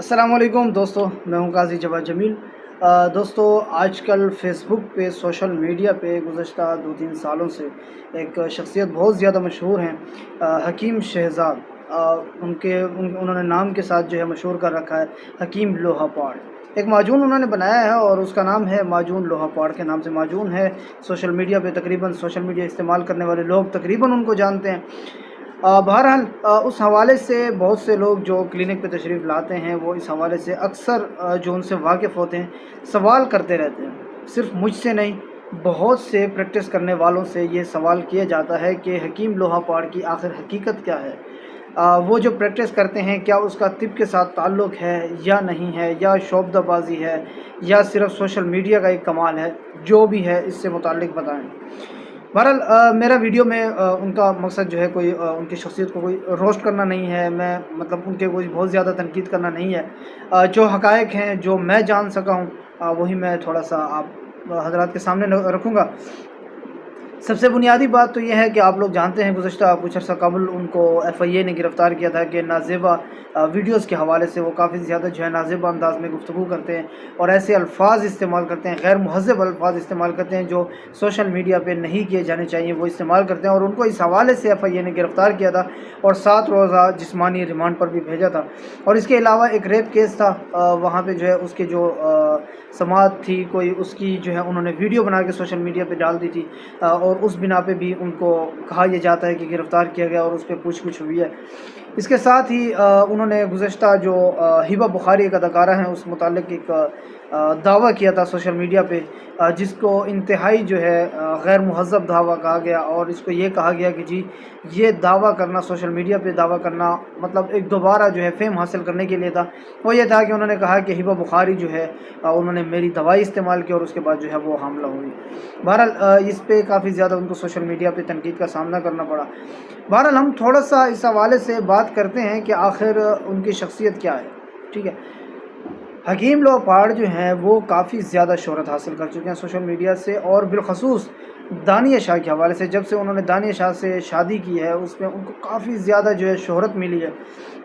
अस्सलाम वालेकुम दोस्तों, मैं हूं काजी जवाद जमील। दोस्तों, आजकल फ़ेसबुक पे, सोशल मीडिया पे गुज़श्ता 2-3 सालों से एक शख्सियत बहुत ज़्यादा मशहूर हैं, हकीम शहज़ाद। उन्होंने नाम के साथ जो है मशहूर कर रखा है हकीम लोहा पाड़। एक माजून उन्होंने बनाया है और उसका नाम है माजून लोहा पाड़ के नाम से माजून है। सोशल मीडिया पे तकरीबन सोशल मीडिया इस्तेमाल करने वाले लोग तकरीबन उनको जानते हैं। बहरहाल उस हवाले से बहुत से लोग जो क्लिनिक पे तशरीफ़ लाते हैं वो इस हवाले से अक्सर जो उनसे वाकिफ़ होते हैं सवाल करते रहते हैं। सिर्फ मुझसे नहीं, बहुत से प्रैक्टिस करने वालों से ये सवाल किया जाता है कि हकीम लोहा पाड़ की आखिर हकीकत क्या है। वो जो प्रैक्टिस करते हैं क्या उसका तिब के साथ ताल्लुक़ है या नहीं है, या शोबदाबाजी है, या सिर्फ सोशल मीडिया का एक कमाल है। जो भी है इससे मुताल्लिक़ बताएँ। बहरहाल मेरा वीडियो में उनका मकसद जो है कोई उनकी शख्सियत को कोई रोस्ट करना नहीं है। मैं मतलब उनके कोई बहुत ज़्यादा तनकीद करना नहीं है। जो हक़ाइक़ हैं, जो मैं जान सका हूँ, वही मैं थोड़ा-सा आप हज़रात के सामने रखूँगा। सबसे बुनियादी बात तो ये है कि आप लोग जानते हैं गुज़श्ता कुछ अर्सा कबल उनको एफआईए ने गिरफ़्तार किया था कि नाज़ेबा वीडियोज़ के हवाले से वो काफ़ी ज़्यादा जो है नाज़ेबा अंदाज़ में गुफ्तगू करते हैं और ऐसे अल्फ़ाज़ इस्तेमाल करते हैं, गैर मुहज़्ज़ब अल्फ़ाज़ इस्तेमाल करते हैं जो सोशल मीडिया पे नहीं किए जाने चाहिए, वो इस्तेमाल करते हैं। और उनको इस हवाले से एफआईए ने गिरफ़्तार किया था और 7 रोज़ा जिस्मानी रिमांड पर भी भेजा था। और इसके अलावा एक रेप केस था, वहाँ पे जो है उसके जो समाअत थी कोई, उसकी जो है उन्होंने वीडियो बना के सोशल मीडिया पे डाल दी थी, और उस बिना पे भी उनको कहा यह जाता है कि गिरफ़्तार किया गया और उस पर पूछ-गुछ हुई है। इसके साथ ही उन्होंने गुज़श्ता जो हिबा बुखारी एक अदाकारा हैं उस मुतालिक एक दावा किया था सोशल मीडिया पे, जिसको इंतहाई जो है गैर मुहज़्ज़ब दावा कहा गया। और इसको ये कहा गया कि जी ये दावा करना, सोशल मीडिया पे दावा करना मतलब एक दोबारा जो है फ़ेम हासिल करने के लिए था। वो ये था कि उन्होंने कहा कि हिबा बुखारी जो है उन्होंने मेरी दवाई इस्तेमाल की और उसके बाद जो है वो हामला हुई। बहरहाल इस पे काफ़ी ज़्यादा उनको सोशल मीडिया पे तनकीद का सामना करना पड़ा। बहरहाल हम थोड़ा-सा इस हवाले से बात करते हैं कि आखिर उनकी शख्सियत क्या है, ठीक है। हकीम लोहा पाड़ जो हैं वो काफ़ी ज़्यादा शोहरत हासिल कर चुके हैं सोशल मीडिया से, और बिलख़ुसूस दानिया शाह के हवाले से। जब से उन्होंने दानिया शाह से शादी की है उसमें उनको काफ़ी ज़्यादा जो है शोहरत मिली है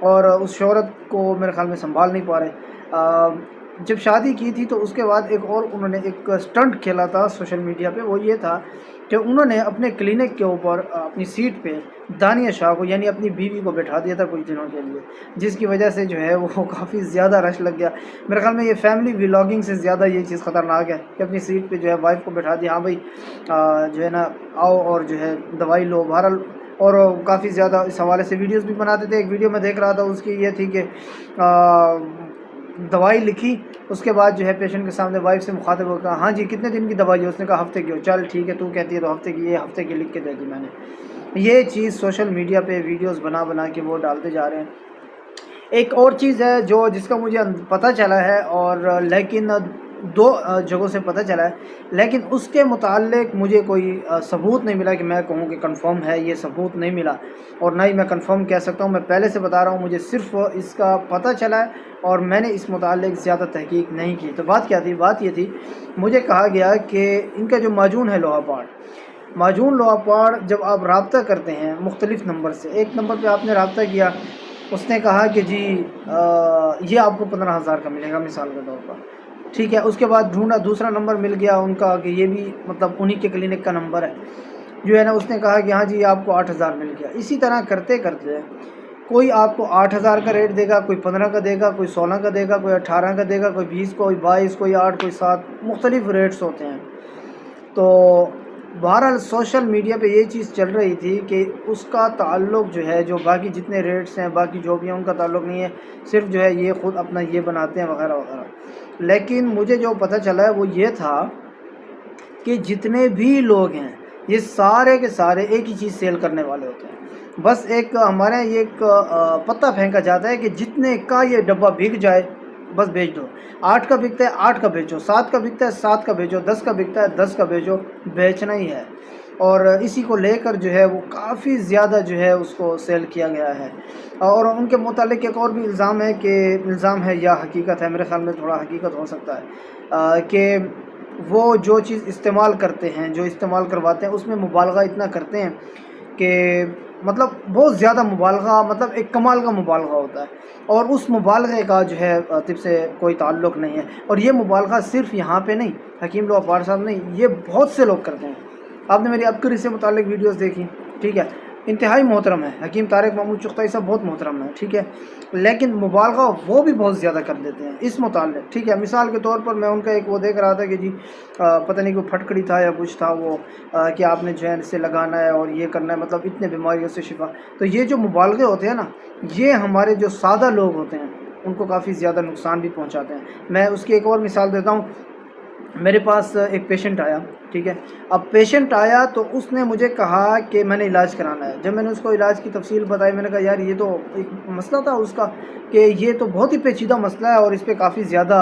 और उस शोहरत को मेरे ख़्याल में संभाल नहीं पा रहे। जब शादी की थी तो उसके बाद एक और उन्होंने एक स्टंट खेला था सोशल मीडिया पे, वो ये था कि उन्होंने अपने क्लिनिक के ऊपर अपनी सीट पे दानिया शाह को यानी अपनी बीवी को बैठा दिया था कुछ दिनों के लिए, जिसकी वजह से जो है वो काफ़ी ज़्यादा रश लग गया। मेरे ख़्याल में ये फैमिली व्लॉगिंग से ज़्यादा ये चीज़ ख़तरनाक है कि अपनी सीट पे जो है वाइफ को बैठा दिया, हाँ भाई जो है ना आओ और जो है दवाई लो। बहरहाल और काफ़ी ज़्यादा इस हवाले से वीडियोज़ भी बनाते थे। एक वीडियो मैं देख रहा था उसकी ये थी कि दवाई लिखी, उसके बाद जो है पेशेंट के सामने वाइफ से मुखातिब होकर कहा हाँ जी कितने दिन की दवाई है, उसने कहा हफ़्ते की हो। चल ठीक है तू कहती है तो हफ़्ते की, ये हफ़्ते की लिख के दे दी मैंने। ये चीज़ सोशल मीडिया पे वीडियोस बना बना के वो डालते जा रहे हैं। एक और चीज़ है जो जिसका मुझे पता चला है, और लेकिन दो जगहों से पता चला है, लेकिन उसके मुताल्लिक मुझे कोई सबूत नहीं मिला कि मैं कहूँ कि कंफर्म है, ये सबूत नहीं मिला और ना ही मैं कंफर्म कह सकता हूँ। मैं पहले से बता रहा हूँ, मुझे सिर्फ इसका पता चला है और मैंने इस मुताल्लिक ज़्यादा तहकीक नहीं की। तो बात क्या थी? बात ये थी, मुझे कहा गया कि इनका जो माजून है लोहा पाड़, माजून लोहा पाड़ जब आप रब्ता करते हैं मुख्तलिफ़ नंबर से, एक नंबर पे आपने रब्ता किया, उसने कहा कि जी ये आपको 15,000 का मिलेगा मिसाल के तौर पर, ठीक है। उसके बाद ढूंढा, दूसरा नंबर मिल गया उनका कि ये भी मतलब उन्हीं के क्लिनिक का नंबर है, जो है ना, उसने कहा कि हाँ जी आपको 8,000 मिल गया। इसी तरह करते करते कोई आपको 8,000 का रेट देगा, कोई 15 का देगा, कोई 16 का देगा, कोई 18 का देगा, कोई 20, कोई 22, कोई 8, कोई 7, मुख्तलिफ़ रेट्स होते हैं। तो बहरहाल सोशल मीडिया पे ये चीज़ चल रही थी कि उसका ताल्लुक़ जो है, जो बाकी जितने रेट्स हैं बाकी जो भी हैं उनका ताल्लुक़ नहीं है, सिर्फ जो है ये ख़ुद अपना ये बनाते हैं वगैरह वगैरह। लेकिन मुझे जो पता चला है वो ये था कि जितने भी लोग हैं ये सारे के सारे एक ही चीज़ सेल करने वाले होते हैं। बस एक हमारे यहाँ ये एक पत्ता फेंका जाता है कि जितने का ये डब्बा बिक जाए बस बेच दो। 8 का बिकता है 8 का बेचो, 7 का बिकता है 7 का बेचो, 10 का बिकता है 10 का बेचो, बेचना ही है। और इसी को लेकर जो है वो काफ़ी ज़्यादा जो है उसको सेल किया गया है। और उनके मुतालिक एक और भी इल्ज़ाम है कि इल्ज़ाम है या हकीकत है, मेरे ख़्याल में थोड़ा हकीकत हो सकता है, कि वो जो चीज़ इस्तेमाल करते हैं, जो इस्तेमाल करवाते हैं उसमें मुबालगा इतना करते हैं कि مطلب بہت زیادہ مبالغہ، مطلب ایک کمال کا مبالغہ ہوتا ہے، اور اس مبالغے کا جو ہے طب سے کوئی تعلق نہیں ہے۔ اور یہ مبالغہ صرف یہاں پہ نہیں، حکیم لو عبار صاحب نہیں، یہ بہت سے لوگ کرتے ہیں۔ آپ نے میری عبقری سے متعلق ویڈیوز دیکھی، ٹھیک ہے، انتہائی محترم ہے، حکیم طارق محمود چغتائی صاحب بہت محترم ہے، ٹھیک ہے، لیکن مبالغہ وہ بھی بہت زیادہ کر دیتے ہیں اس متعلق، ٹھیک ہے۔ مثال کے طور پر میں ان کا ایک وہ دیکھ رہا تھا کہ جی پتہ نہیں کوئی پھٹکڑی تھا یا کچھ تھا، وہ کہ آپ نے جو ہے اسے لگانا ہے اور یہ کرنا ہے، مطلب اتنے بیماریوں سے شفا۔ تو یہ جو مبالغے ہوتے ہیں نا، یہ ہمارے جو سادہ لوگ ہوتے ہیں ان کو کافی زیادہ نقصان بھی پہنچاتے ہیں۔ میں اس کی ایک اور مثال دیتا ہوں۔ میرے پاس ایک پیشنٹ آیا، ٹھیک ہے، اب پیشنٹ آیا تو اس نے مجھے کہا کہ میں نے علاج کرانا ہے۔ جب میں نے اس کو علاج کی تفصیل بتائی، میں نے کہا یار یہ تو ایک مسئلہ تھا اس کا کہ یہ تو بہت ہی پیچیدہ مسئلہ ہے اور اس پہ کافی زیادہ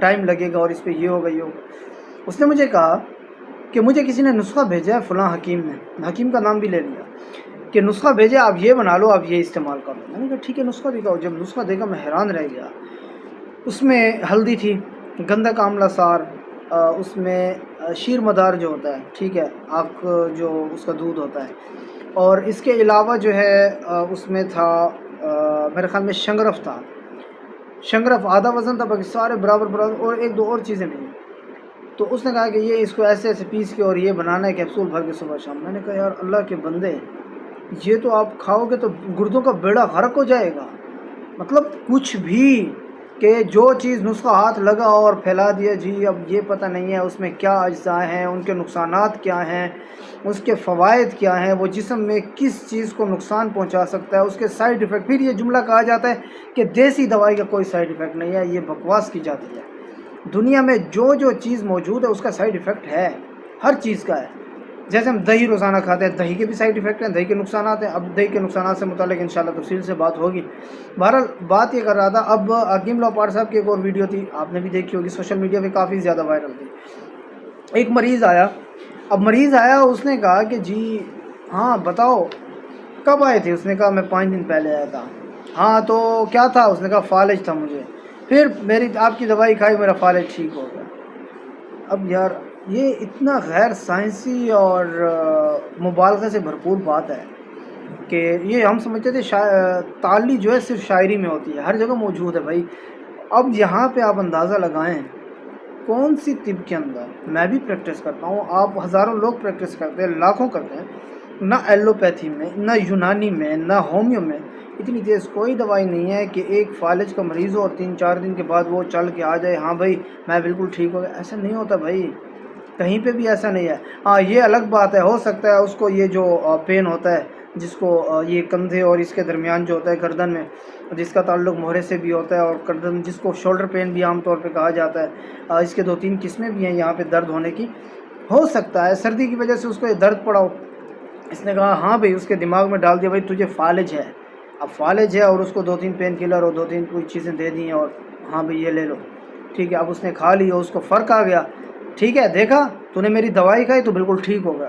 ٹائم لگے گا اور اس پہ یہ ہوگا یہ ہوگا۔ اس نے مجھے کہا کہ مجھے کسی نے نسخہ بھیجا ہے، فلاں حکیم نے، حکیم کا نام بھی لے لیا، کہ نسخہ بھیجا آپ یہ بنا لو، آپ یہ استعمال کر لو۔ میں نے کہا ٹھیک ہے نسخہ دکھاؤ۔ جب نسخہ دیکھا میں حیران رہ گیا۔ اس میں ہلدی تھی، گندک آملہ سار، اس میں شیر مدار جو ہوتا ہے، ٹھیک ہے، آنکھ جو اس کا دودھ ہوتا ہے، اور اس کے علاوہ جو ہے اس میں تھا میرے خیال میں شنگرف تھا، شنگرف آدھا وزن تھا، باقی سارے برابر برابر، اور ایک دو اور چیزیں بھی۔ تو اس نے کہا کہ یہ اس کو ایسے ایسے پیس کے اور یہ بنانا ہے کیپسول بھر کے صبح شام۔ میں نے کہا یار اللہ کے بندے، یہ تو آپ کھاؤ گے تو گردوں کا بیڑا غرق ہو جائے گا۔ مطلب کچھ بھی، کہ جو چیز نسخہ ہاتھ لگا اور پھیلا دیا، جی اب یہ پتہ نہیں ہے اس میں کیا اجزاء ہیں، ان کے نقصانات کیا ہیں، اس کے فوائد کیا ہیں، وہ جسم میں کس چیز کو نقصان پہنچا سکتا ہے، اس کے سائیڈ ایفیکٹ۔ پھر یہ جملہ کہا جاتا ہے کہ دیسی دوائی کا کوئی سائیڈ ایفیکٹ نہیں ہے، یہ بکواس کی جاتی ہے۔ دنیا میں جو چیز موجود ہے اس کا سائیڈ ایفیکٹ ہے، ہر چیز کا ہے۔ جیسے ہم دہی روزانہ کھاتے ہیں، دہی کے بھی سائیڈ ایفیکٹ ہیں، دہی کے نقصانات ہیں۔ اب دہی کے نقصانات سے متعلق انشاءاللہ تفصیل سے بات ہوگی۔ بہرحال بات یہ کر رہا تھا، اب حکیم لو عبار صاحب کی ایک اور ویڈیو تھی، آپ نے بھی دیکھی ہوگی، سوشل میڈیا پہ کافی زیادہ وائرل تھی۔ ایک مریض آیا، اب مریض آیا، اس نے کہا کہ جی ہاں بتاؤ کب آئے تھے؟ اس نے کہا میں 5 دن پہلے آیا تھا۔ ہاں تو کیا تھا؟ اس نے کہا فالج تھا مجھے، پھر میری آپ کی دوائی کھائی، میرا فالج ٹھیک ہو گیا۔ اب یار یہ اتنا غیر سائنسی اور مبالغے سے بھرپور بات ہے کہ یہ ہم سمجھتے تھے تعلی جو ہے صرف شاعری میں ہوتی ہے، ہر جگہ موجود ہے بھائی۔ اب یہاں پہ آپ اندازہ لگائیں کون سی طب کے اندر، میں بھی پریکٹس کرتا ہوں، آپ ہزاروں لوگ پریکٹس کرتے ہیں، لاکھوں کرتے ہیں، نہ ایلوپیتھی میں، نہ یونانی میں، نہ ہومیو میں اتنی تیز کوئی دوائی نہیں ہے کہ ایک فالج کا مریض ہو اور 3-4 دن کے بعد وہ چل کے آ جائے، ہاں بھائی میں بالکل ٹھیک ہو گیا۔ ایسا نہیں ہوتا بھائی، کہیں پہ بھی ایسا نہیں ہے۔ ہاں یہ الگ بات ہے، ہو سکتا ہے اس کو یہ جو پین ہوتا ہے، جس کو یہ کندھے اور اس کے درمیان جو ہوتا ہے گردن میں، جس کا تعلق مہرے سے بھی ہوتا ہے، اور گردن جس کو شولڈر پین بھی عام طور پہ کہا جاتا ہے، اس کے 2-3 قسمیں بھی ہیں یہاں پہ درد ہونے کی۔ ہو سکتا ہے سردی کی وجہ سے اس کو یہ درد پڑا ہو۔ اس نے کہا ہاں بھائی، اس کے دماغ میں ڈال دیا بھائی تجھے فالج ہے، اب فالج ہے، اور اس کو 2-3 پین کلر اور 2-3 کوئی چیزیں دے دی ہیں، اور ہاں بھئی یہ لے لو، ٹھیک ہے۔ اب اس نے کھا لی اور اس کو فرق آ گیا، ٹھیک ہے، دیکھا تو نے میری دوائی کھائی تو بالکل ٹھیک ہو گیا،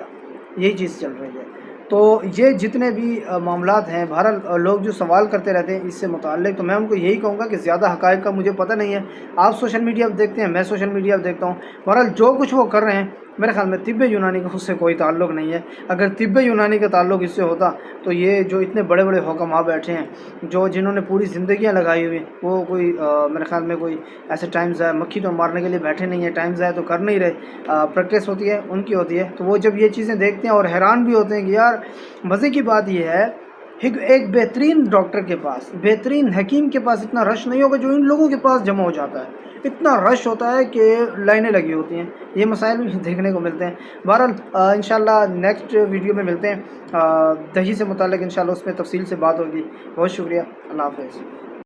یہی چیز چل رہی ہے۔ تو یہ جتنے بھی معاملات ہیں، بہرحال لوگ جو سوال کرتے رہتے ہیں اس سے متعلق، تو میں ان کو یہی کہوں گا کہ زیادہ حقائق کا مجھے پتہ نہیں ہے، آپ سوشل میڈیا پہ دیکھتے ہیں، میں سوشل میڈیا پہ دیکھتا ہوں، بہرحال جو کچھ وہ کر رہے ہیں میرے خیال میں طب یونانی کا اس سے کوئی تعلق نہیں ہے۔ اگر طب یونانی کا تعلق اس سے ہوتا تو یہ جو اتنے بڑے بڑے حکماء بیٹھے ہیں، جنہوں نے پوری زندگیاں لگائی ہوئی، وہ کوئی میرے خیال میں کوئی ایسے ٹائم ضائع مکھی تو مارنے کے لیے بیٹھے نہیں ہیں، ٹائم ضائع تو کر نہیں رہے، پریکٹس ہوتی ہے ان کی ہوتی ہے، تو وہ جب یہ چیزیں دیکھتے ہیں اور حیران بھی ہوتے ہیں کہ یار مزے کی بات یہ ہے، ایک بہترین ڈاکٹر کے پاس، بہترین حکیم کے پاس اتنا رش نہیں ہوگا جو ان لوگوں کے پاس جمع ہو جاتا ہے، اتنا رش ہوتا ہے کہ لائنیں لگی ہوتی ہیں۔ یہ مسائل بھی دیکھنے کو ملتے ہیں۔ بہرحال انشاءاللہ نیکسٹ ویڈیو میں ملتے ہیں، دہی سے متعلق انشاءاللہ اس میں تفصیل سے بات ہوگی۔ بہت شکریہ، اللہ حافظ۔